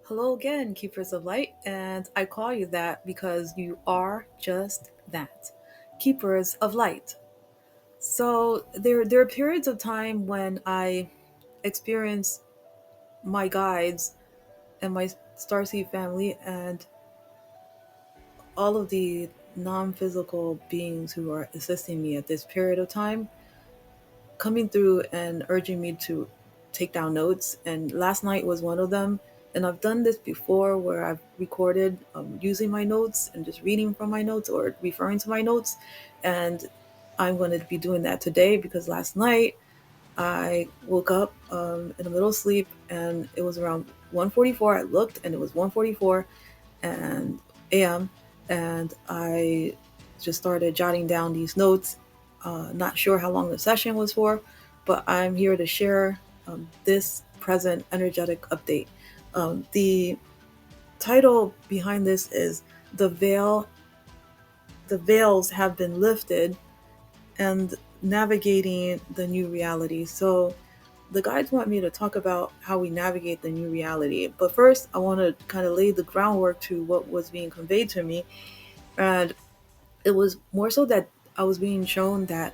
Hello again, Keepers of Light, and I call you that because you are just that, Keepers of Light. So there are periods of time when I experience my guides and my starseed family and all of the non-physical beings who are assisting me at this period of time coming through and urging me to take down notes. And last night was one of them. And I've done this before where I've recorded using my notes and just reading from my notes or referring to my notes. And I'm going to be doing that today because last night I woke up in the middle of sleep and it was around 1:44. I looked and it was 1:44 and a.m. and I just started jotting down these notes. Not sure how long the session was for, but I'm here to share this present energetic update. The title behind this is "The Veil." The veils have been lifted, and navigating the new reality. So the guides want me to talk about how we navigate the new reality. But first, I want to kind of lay the groundwork to what was being conveyed to me. And it was more so that I was being shown that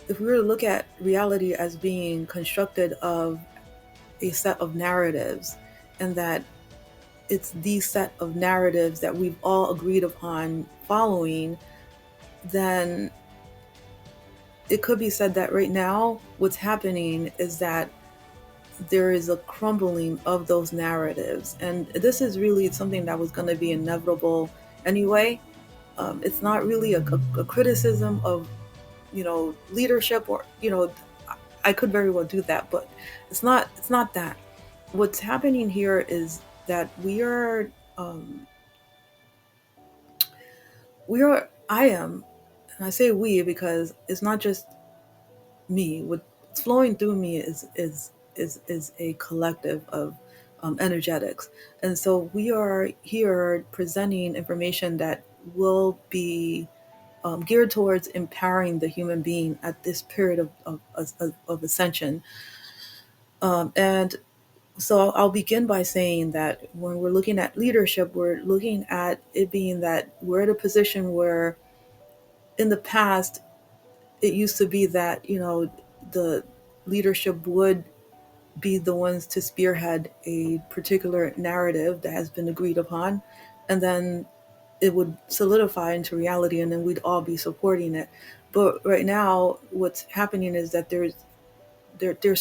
if we were to look at reality as being constructed of a set of narratives, and that it's these set of narratives that we've all agreed upon following, then it could be said that right now what's happening is that there is a crumbling of those narratives. And this is really something that was going to be inevitable anyway. It's not really a criticism of, leadership or, I could very well do that, but it's not that. What's happening here is that I am, and I say we because it's not just me. What's flowing through me is a collective of energetics, and so we are here presenting information that will be geared towards empowering the human being at this period of ascension. And so I'll begin by saying that when we're looking at leadership, we're looking at it being that we're at a position where in the past it used to be that the leadership would be the ones to spearhead a particular narrative that has been agreed upon, and then it would solidify into reality, and then we'd all be supporting it. But right now what's happening is that there's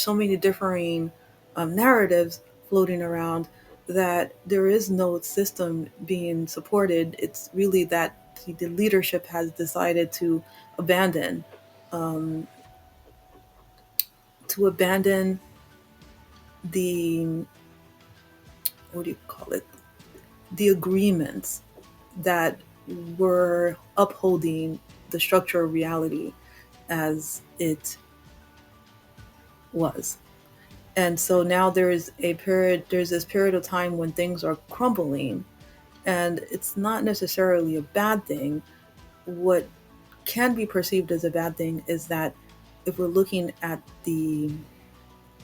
so many differing narratives floating around that there is no system being supported. It's really that the leadership has decided abandon um, to abandon the, what do you call it, the agreements that were upholding the structure of reality as it was. And so now there's this period of time when things are crumbling, and it's not necessarily a bad thing. What can be perceived as a bad thing is that if we're looking at the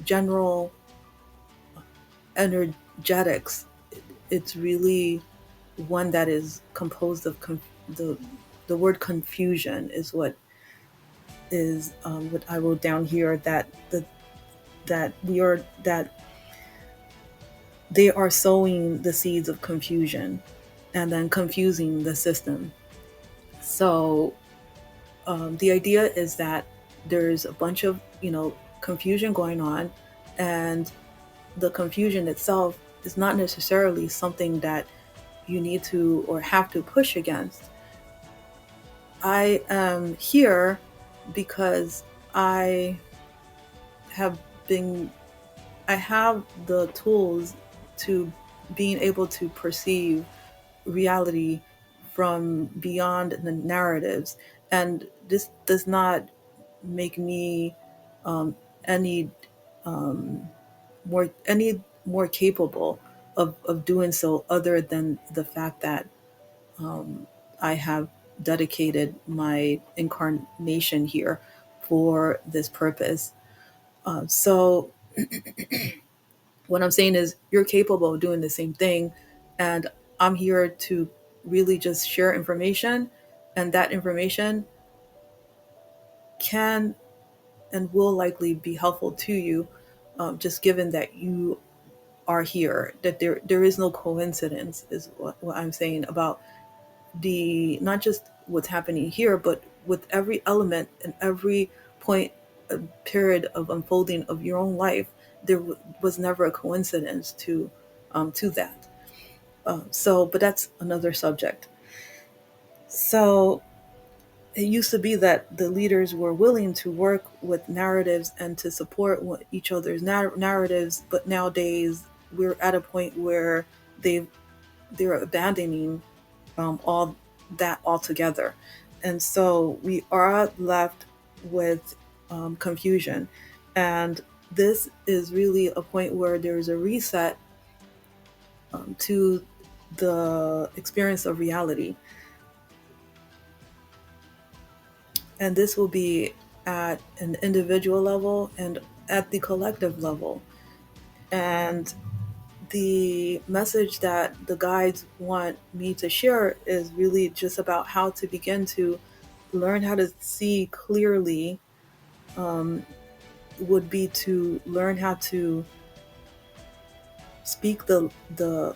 general energetics, it's really one that is composed of the word confusion is what I wrote down here, that they are sowing the seeds of confusion and then confusing the system. So the idea is that there's a bunch of confusion going on, and the confusion itself is not necessarily something that you need to or have to push against. I am here because I have been I have the tools to being able to perceive reality from beyond the narratives. And this does not make me any more capable of doing so, other than the fact that I have dedicated my incarnation here for this purpose. So What I'm saying is, you're capable of doing the same thing, and I'm here to really just share information, and that information can and will likely be helpful to you, just given that you are here. That there is no coincidence, is what I'm saying about the not just what's happening here, but with every element and every point, period of unfolding of your own life. There was never a coincidence to that. But that's another subject. So it used to be that the leaders were willing to work with narratives and to support each other's narratives, but nowadays we're at a point where they're abandoning all that altogether, and so we are left with confusion, and this is really a point where there's a reset to the experience of reality. And this will be at an individual level and at the collective level. And the message that the guides want me to share is really just about how to begin to learn how to see clearly, would be to learn how to speak the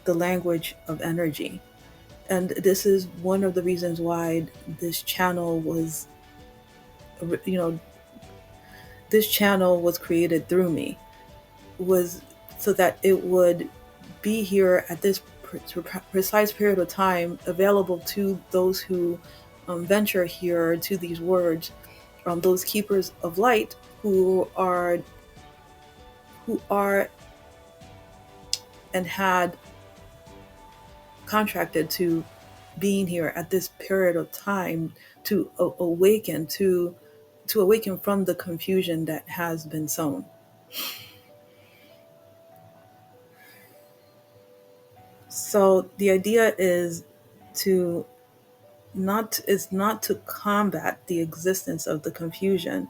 language of energy. And this is one of the reasons why this channel was, you know, this channel was created through me, was so that it would be here at this precise period of time, available to those who venture here to these words, those keepers of light who are and had contracted to being here at this period of time to awaken from the confusion that has been sown. So the idea to not to combat the existence of the confusion,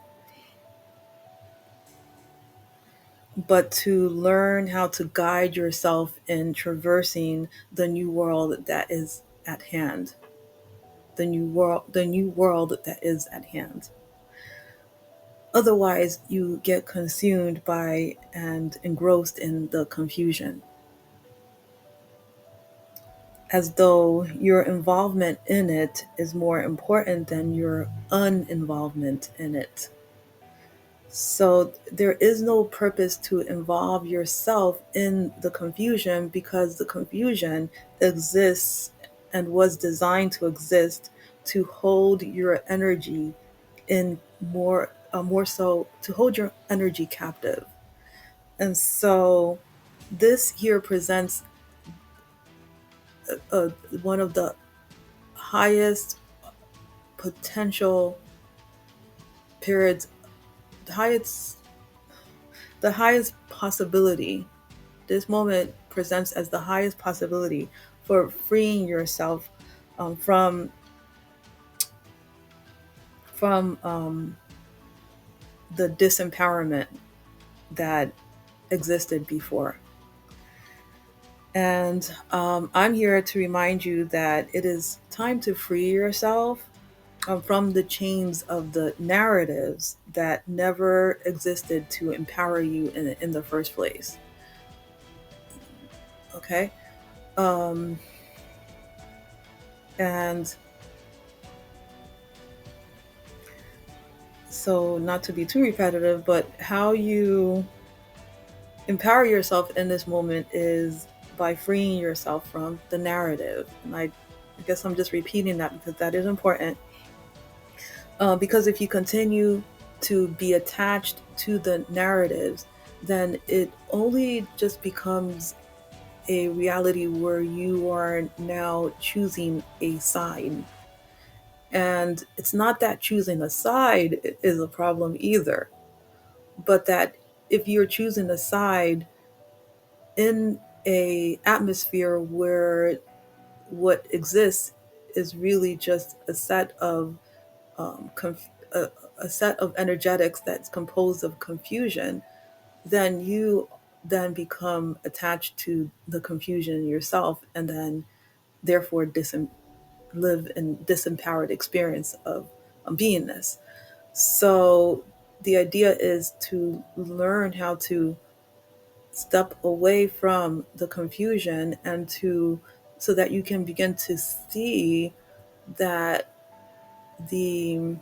but to learn how to guide yourself in traversing the new world that is at hand. The new world that is at hand. Otherwise, you get consumed by and engrossed in the confusion, as though your involvement in it is more important than your uninvolvement in it. So there is no purpose to involve yourself in the confusion, because the confusion exists and was designed to exist to hold your energy in more so to hold your energy captive. And so this here presents uh, one of the highest potential periods, the highest the highest possibility. This moment presents as the highest possibility for freeing yourself from the disempowerment that existed before. And I'm here to remind you that it is time to free yourself from the chains of the narratives that never existed to empower you in the first place. Okay? Um, and so, not to be too repetitive, but how you empower yourself in this moment is by freeing yourself from the narrative. And I guess I'm just repeating that because that is important. Because if you continue to be attached to the narratives, then it only just becomes a reality where you are now choosing a side. And it's not that choosing a side is a problem either, but that if you're choosing a side in a atmosphere where what exists is really just a set of a set of energetics that's composed of confusion, then you then become attached to the confusion yourself, and then therefore live in disempowered experience of beingness. So the idea is to learn how to step away from the confusion and to so that you can begin to see that the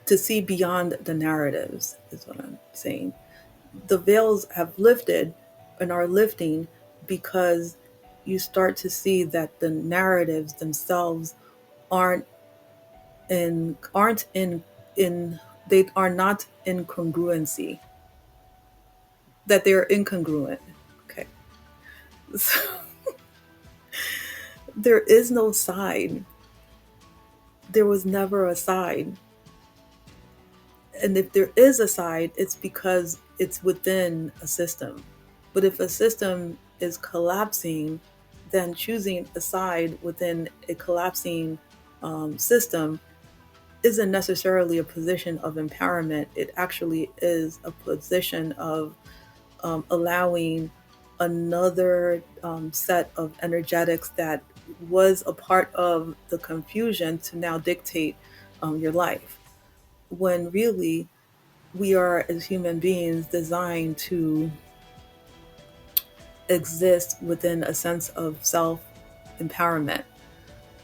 to see beyond the narratives is what I'm saying. The veils have lifted and are lifting because you start to see that the narratives themselves aren't in they are not in congruency, that they're incongruent. Okay. So there is no side. There was never a side. And if there is a side, it's because it's within a system. But if a system is collapsing, then choosing a side within a collapsing system isn't necessarily a position of empowerment. It actually is a position of allowing another set of energetics that was a part of the confusion to now dictate your life. When really we are, as human beings, designed to exist within a sense of self empowerment.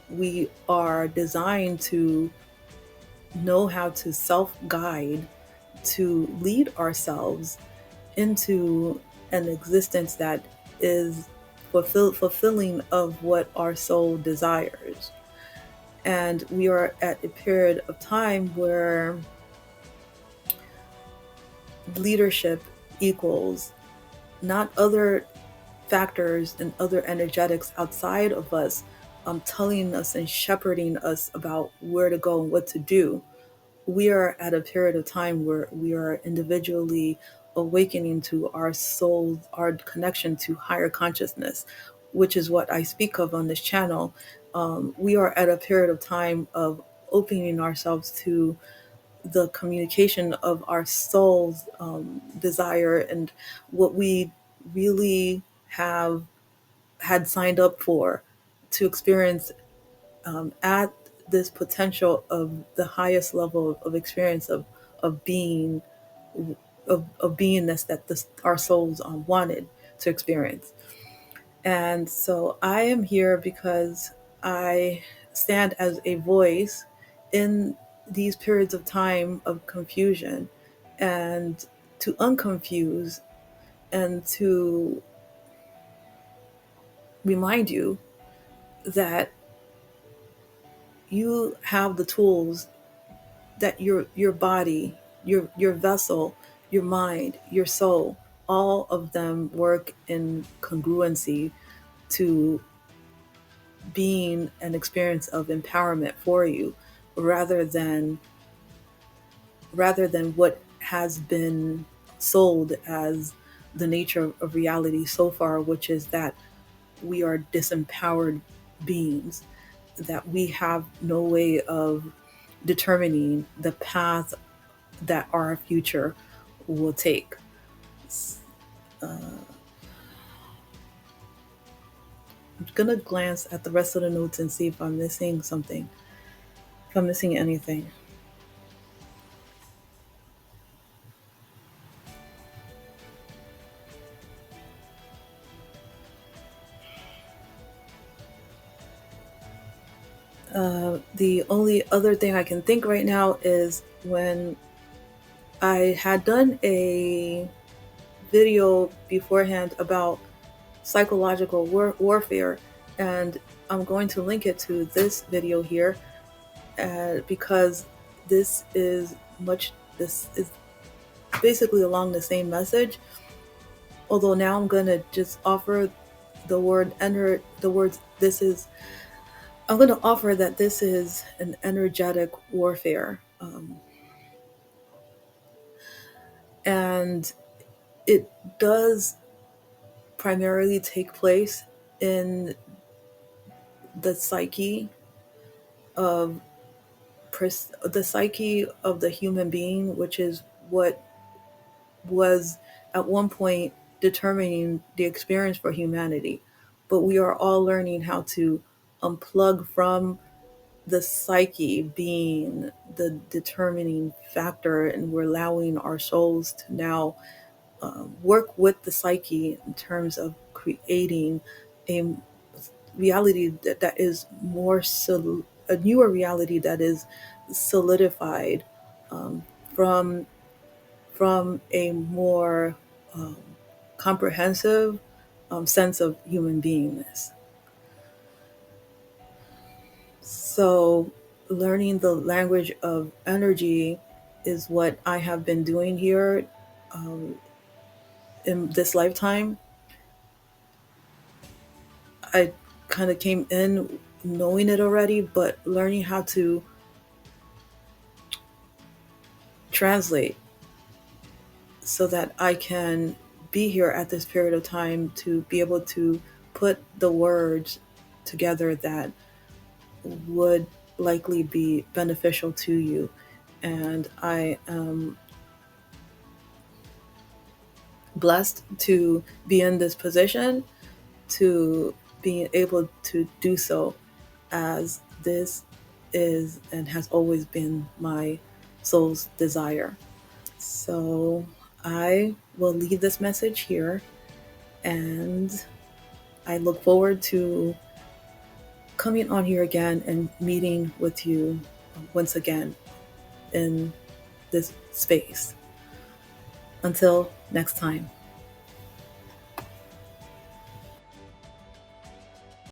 We are designed to know how to self guide, to lead ourselves into an existence that is fulfilling of what our soul desires. And we are at a period of time where leadership equals not other factors and other energetics outside of us telling us and shepherding us about where to go and what to do. We are at a period of time where we are individually awakening to our soul, our connection to higher consciousness, which is what I speak of on this channel. We are at a period of time of opening ourselves to the communication of our soul's desire and what we really have had signed up for to experience at this potential of the highest level of experience of being of beingness that our souls wanted to experience. And so I am here because I stand as a voice in these periods of time of confusion and to unconfuse and to remind you that you have the tools, that your body, your vessel, your mind, your soul, all of them work in congruency to being an experience of empowerment for you rather than what has been sold as the nature of reality so far, which is that we are disempowered beings, that we have no way of determining the path that our future will take. I'm gonna glance at the rest of the notes and see if I'm missing something, if I'm missing anything. The only other thing I can think right now is when I had done a video beforehand about psychological warfare, and I'm going to link it to this video here because this is basically along the same message. Although now I'm going to just offer the word enter the words this is I'm going to offer that this is an energetic warfare, and it does primarily take place in the psyche of the psyche of the human being, which is what was at one point determining the experience for humanity. But we are all learning how to unplug from the psyche being the determining factor, and we're allowing our souls to now work with the psyche in terms of creating a reality that is a newer reality that is solidified um, from a more um, comprehensive sense of human beingness. So, learning the language of energy is what I have been doing here um, in this lifetime. I kind of came in knowing it already, but learning how to translate so that I can be here at this period of time to be able to put the words together that would likely be beneficial to you. And I am blessed to be in this position, to being able to do so, as this is and has always been my soul's desire. So I will leave this message here, and I look forward to coming on here again and meeting with you once again in this space. Until next time.